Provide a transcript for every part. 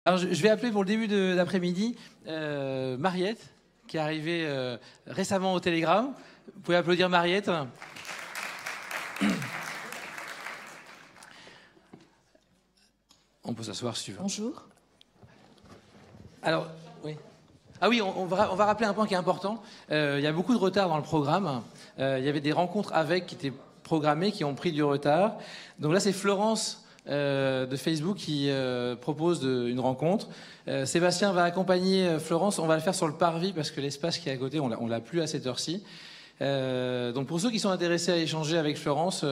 Alors, je vais appeler pour le début d'après-midi Mariette, qui est arrivée récemment au Télégramme. Vous pouvez applaudir Mariette. On peut s'asseoir si tu veux. Bonjour. Alors, oui. Ah oui, on va rappeler un point qui est important. Il y a beaucoup de retard dans le programme. Il y avait des rencontres avec qui étaient programmées, qui ont pris du retard. Donc là, c'est Florence de Facebook qui propose une rencontre. Sébastien va accompagner Florence. On va le faire sur le parvis parce que l'espace qui est à côté, on l'a plus à cette heure-ci. Donc pour ceux qui sont intéressés à échanger avec Florence,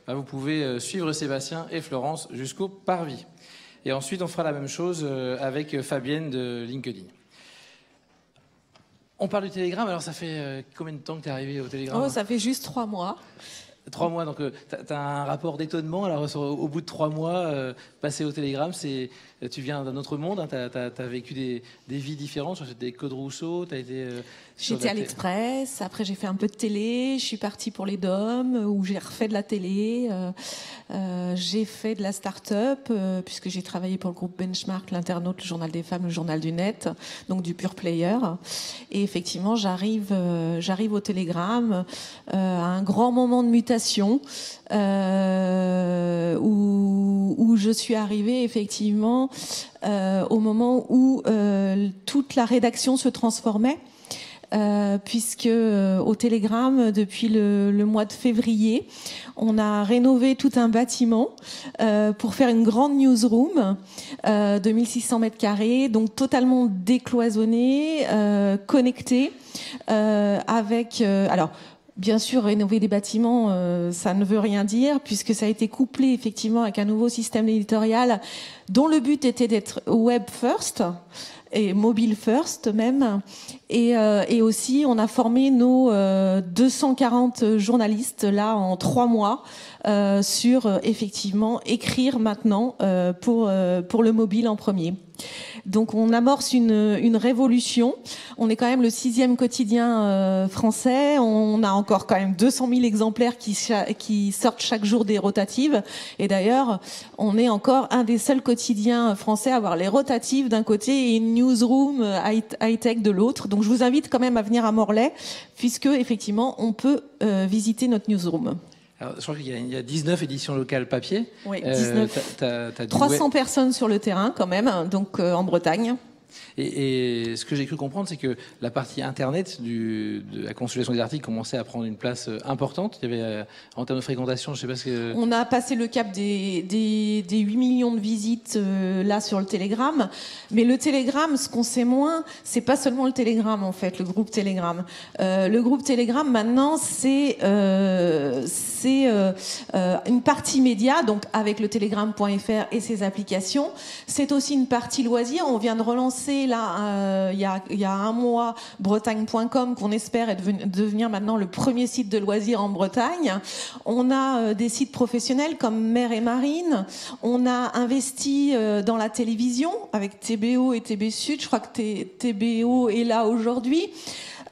vous pouvez suivre Sébastien et Florence jusqu'au parvis. Et ensuite, on fera la même chose avec Fabienne de LinkedIn. On parle du Télégramme. Alors, ça fait combien de temps que tu es arrivé au Télégramme ? Oh, ça fait juste 3 mois. 3 mois, donc tu as un rapport d'étonnement. Alors, au bout de 3 mois, passer au Télégramme, tu viens d'un autre monde. Hein, tu as vécu des vies différentes. Tu as fait des Claude Rousseau, tu as été... J'étais à l'Express, après j'ai fait un peu de télé, je suis partie pour les DOM, où j'ai refait de la télé, j'ai fait de la start-up, puisque j'ai travaillé pour le groupe Benchmark, l'Internaute, le Journal des Femmes, le Journal du Net, donc du pure player. Et effectivement, j'arrive au Télégramme à un grand moment de mutation, où je suis arrivée effectivement au moment où toute la rédaction se transformait. Puisque au Télégramme, depuis le mois de février, on a rénové tout un bâtiment pour faire une grande newsroom de 1600 mètres carrés, donc totalement décloisonnée, connectée, avec... alors, bien sûr, rénover des bâtiments, ça ne veut rien dire, puisque ça a été couplé effectivement avec un nouveau système éditorial dont le but était d'être web first, et mobile first même, et aussi on a formé nos 240 journalistes là en 3 mois sur effectivement écrire maintenant pour le mobile en premier. Donc on amorce une révolution. On est quand même le 6e quotidien français. On a encore quand même 200 000 exemplaires qui sortent chaque jour des rotatives. Et d'ailleurs, on est encore un des seuls quotidiens français à avoir les rotatives d'un côté et une newsroom high-tech de l'autre. Donc je vous invite quand même à venir à Morlaix, puisque effectivement on peut visiter notre newsroom. Alors, je crois qu'il y a 19 éditions locales papier. Oui, 19. T'as 300 personnes sur le terrain quand même, donc en Bretagne. Et ce que j'ai cru comprendre, c'est que la partie Internet de la consultation des articles commençait à prendre une place importante. Il y avait, en termes de fréquentation, je sais pas ce que... On a passé le cap des 8 millions de visites là sur le Télégramme. Mais le Télégramme, ce qu'on sait moins, c'est pas seulement le Télégramme en fait, le groupe Télégramme. Le groupe Télégramme maintenant, c'est une partie média, donc avec le télégramme.fr et ses applications. C'est aussi une partie loisirs. On vient de relancer là, il y a un mois, bretagne.com, qu'on espère devenir maintenant le premier site de loisirs en Bretagne. On a des sites professionnels comme Mer et Marine. On a investi dans la télévision avec TBO et TB Sud. Je crois que TBO est là aujourd'hui.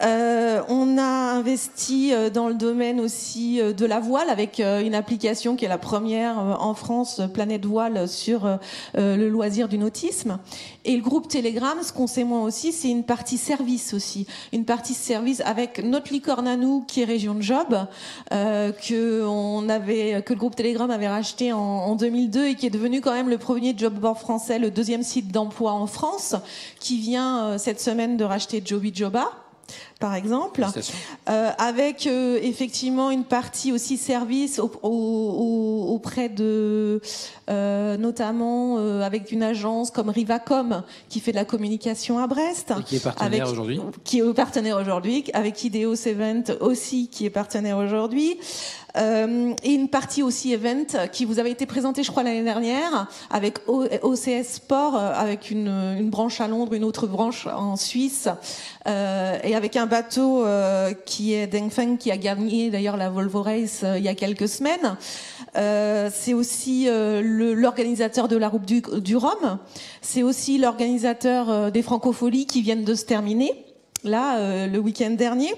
On a investi dans le domaine aussi de la voile avec une application qui est la première en France, Planète Voile, sur le loisir du nautisme. Et le groupe Télégramme, ce qu'on sait moins aussi, c'est une partie service aussi. Une partie service avec notre licorne à nous, qui est Région de Job, que le groupe Télégramme avait racheté en 2002 et qui est devenu quand même le premier job board français, le 2e site d'emploi en France, qui vient cette semaine de racheter Joby Joba, par exemple, avec effectivement une partie aussi service auprès de notamment avec une agence comme Rivacom qui fait de la communication à Brest, et qui est partenaire aujourd'hui, avec Ideos Event aussi qui est partenaire aujourd'hui. Et une partie aussi event qui vous avait été présentée, je crois, l'année dernière, avec OCS Sport, avec une branche à Londres, une autre branche en Suisse, et avec un bateau qui est Dengfeng, qui a gagné d'ailleurs la Volvo Race il y a quelques semaines. C'est aussi l'organisateur de la Route du Rhum. C'est aussi l'organisateur des Francopholies qui viennent de se terminer, là, le week-end dernier.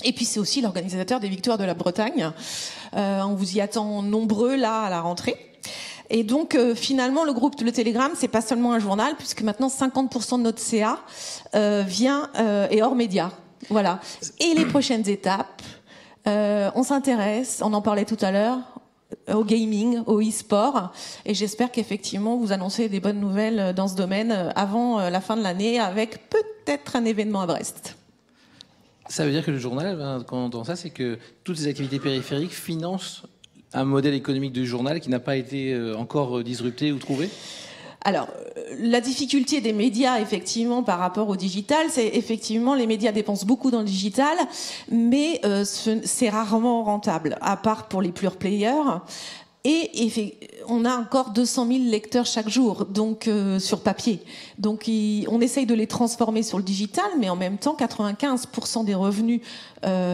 Et puis c'est aussi l'organisateur des Victoires de la Bretagne. On vous y attend nombreux là à la rentrée. Et donc finalement le groupe Le Télégramme, c'est pas seulement un journal, puisque maintenant 50% de notre CA vient est hors média. Voilà. Et les prochaines étapes, on s'intéresse, on en parlait tout à l'heure, au gaming, au e-sport, et j'espère qu'effectivement vous annoncez des bonnes nouvelles dans ce domaine avant la fin de l'année, avec peut-être un événement à Brest. Ça veut dire que le journal, quand on entend ça, c'est que toutes ces activités périphériques financent un modèle économique du journal qui n'a pas été encore disrupté ou trouvé ? Alors, la difficulté des médias, effectivement, par rapport au digital, c'est effectivement les médias dépensent beaucoup dans le digital, mais c'est rarement rentable, à part pour les pure players. Et on a encore 200 000 lecteurs chaque jour, donc sur papier. Donc on essaye de les transformer sur le digital, mais en même temps, 95% des revenus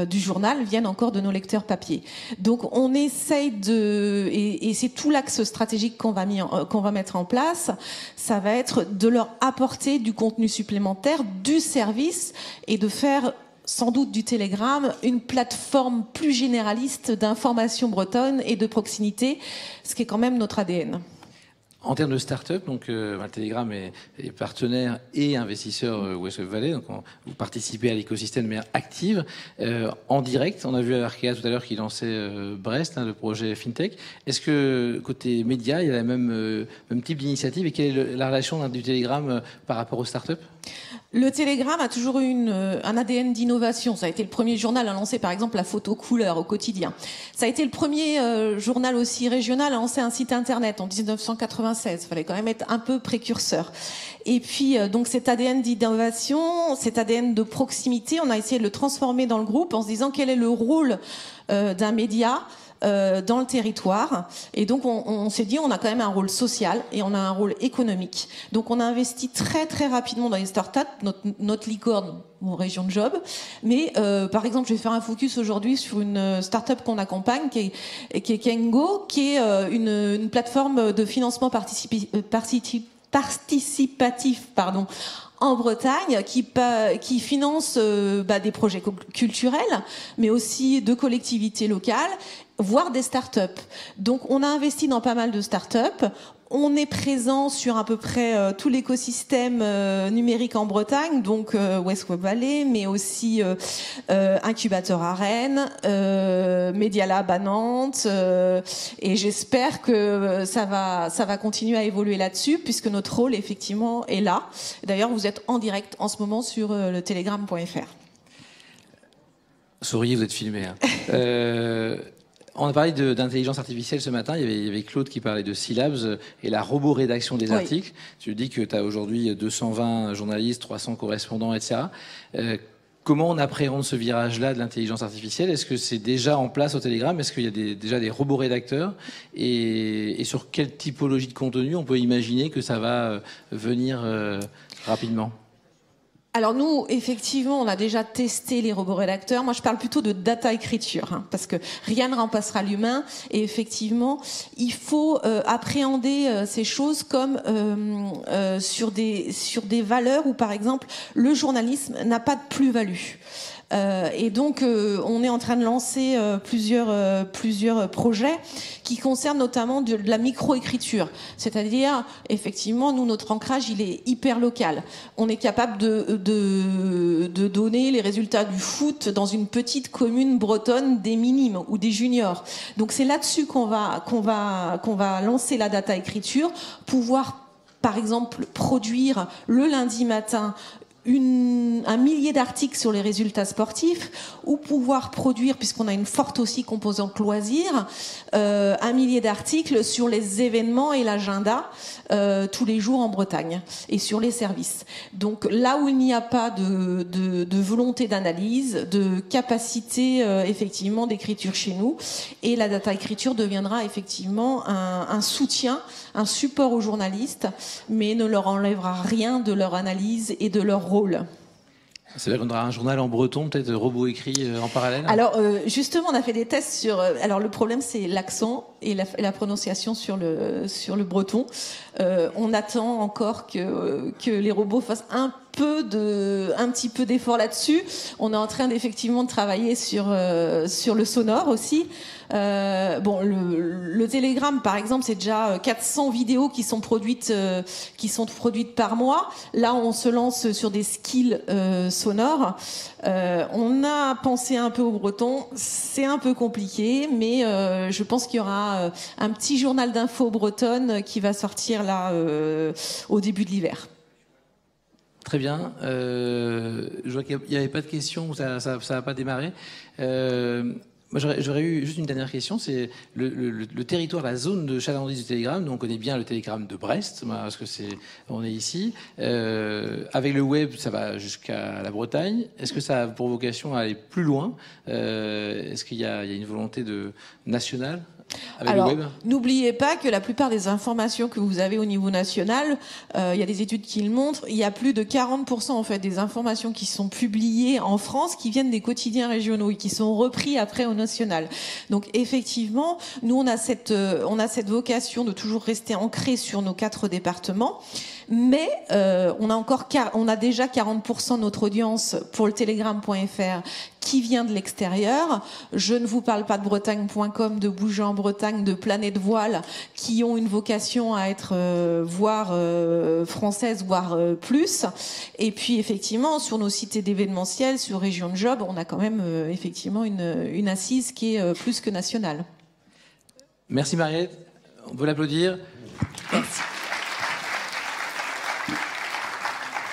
du journal viennent encore de nos lecteurs papier. Donc on essaye et c'est tout l'axe stratégique qu'on va mettre en place. Ça va être de leur apporter du contenu supplémentaire, du service, et de faire sans doute du Télégramme, une plateforme plus généraliste d'information bretonne et de proximité, ce qui est quand même notre ADN. En termes de start-up, donc le Télégramme est partenaire et investisseur West Web Valley, donc vous participez à l'écosystème de manière active, en direct. On a vu à Arkea tout à l'heure qui lançait Brest, le projet FinTech. Est-ce que côté média, il y a le même type d'initiative, et quelle est la relation du Télégramme par rapport aux start-up ? Le Télégramme a toujours eu un ADN d'innovation. Ça a été le premier journal à lancer, par exemple, la photo couleur au quotidien. Ça a été le premier journal aussi régional à lancer un site internet en 1996. Il fallait quand même être un peu précurseur. Et puis, donc, cet ADN d'innovation, cet ADN de proximité, on a essayé de le transformer dans le groupe en se disant quel est le rôle d'un média dans le territoire. Et donc on s'est dit on a quand même un rôle social et on a un rôle économique. Donc on a investi très très rapidement dans les startups, notre licorne en région de Job. Mais par exemple, je vais faire un focus aujourd'hui sur une startup qu'on accompagne qui est Kengo, qui est une plateforme de financement participatif en Bretagne, qui finance des projets culturels, mais aussi de collectivités locales, voire des start-up. Donc on a investi dans pas mal de start-up. On est présent sur à peu près tout l'écosystème numérique en Bretagne, donc West Web Valley, mais aussi Incubateur à Rennes, Media Lab à Nantes, et j'espère que ça va continuer à évoluer là-dessus, puisque notre rôle effectivement est là. D'ailleurs, vous êtes en direct en ce moment sur le télégramme.fr. Souriez, vous êtes filmé. On a parlé d'intelligence artificielle ce matin. Il y avait Claude qui parlait de Syllabs et la robo-rédaction des articles. Tu dis que tu as aujourd'hui 220 journalistes, 300 correspondants, etc. Comment on appréhende ce virage-là de l'intelligence artificielle ? Est-ce que c'est déjà en place au Télégramme ? Est-ce qu'il y a déjà des robo-rédacteurs ? Et sur quelle typologie de contenu on peut imaginer que ça va venir rapidement ? Alors nous, effectivement, on a déjà testé les robots rédacteurs. Moi, je parle plutôt de data écriture, parce que rien ne remplacera l'humain. Et effectivement, il faut appréhender ces choses comme sur des valeurs où, par exemple, le journalisme n'a pas de plus-value. Et donc, on est en train de lancer plusieurs projets qui concernent notamment de la micro-écriture. C'est-à-dire, effectivement, nous, notre ancrage, il est hyper local. On est capable de donner les résultats du foot dans une petite commune bretonne des minimes ou des juniors. Donc, c'est là-dessus qu'on va lancer la data écriture, pouvoir, par exemple, produire le lundi matin un millier d'articles sur les résultats sportifs, ou pouvoir produire, puisqu'on a une forte aussi composante loisir, un millier d'articles sur les événements et l'agenda tous les jours en Bretagne et sur les services. Donc là où il n'y a pas de volonté d'analyse, de capacité effectivement d'écriture chez nous, et la data écriture deviendra effectivement un soutien, un support aux journalistes, mais ne leur enlèvera rien de leur analyse et de leur rôle. C'est-à-dire qu'on aura un journal en breton, peut-être robot écrit en parallèle ? Alors, justement, on a fait des tests sur... alors, le problème, c'est l'accent et la prononciation sur le breton. On attend encore que les robots fassent un petit peu d'effort là-dessus. On est en train d'effectivement de travailler sur le sonore aussi. Bon, le Telegram, par exemple, c'est déjà 400 vidéos qui sont produites par mois. Là, on se lance sur des skills sonores. On a pensé un peu aux Bretons. C'est un peu compliqué, mais je pense qu'il y aura un petit journal d'infos bretonne qui va sortir là au début de l'hiver. Très bien. Je vois qu'il n'y avait pas de questions, ça n'a pas démarré. Moi, j'aurais eu juste une dernière question. C'est le territoire, la zone de chalandise du Télégramme. Nous, on connaît bien le Télégramme de Brest, parce que on est ici. Avec le web, ça va jusqu'à la Bretagne. Est-ce que ça a pour vocation à aller plus loin? Est-ce qu'il y a une volonté nationale? Alors, n'oubliez pas que la plupart des informations que vous avez au niveau national, il y a des études qui le montrent, il y a plus de 40% en fait des informations qui sont publiées en France qui viennent des quotidiens régionaux et qui sont repris après au national. Donc effectivement, nous on a cette vocation de toujours rester ancré sur nos 4 départements. Mais on a déjà 40% de notre audience pour le télégramme.fr qui vient de l'extérieur. Je ne vous parle pas de Bretagne.com, de Bouger en Bretagne, de Planète Voile, qui ont une vocation à être voire françaises, voire plus. Et puis effectivement, sur nos sites d'événementiel, sur Région de Job, on a quand même effectivement une assise qui est plus que nationale. Merci Mariette. On peut l'applaudir.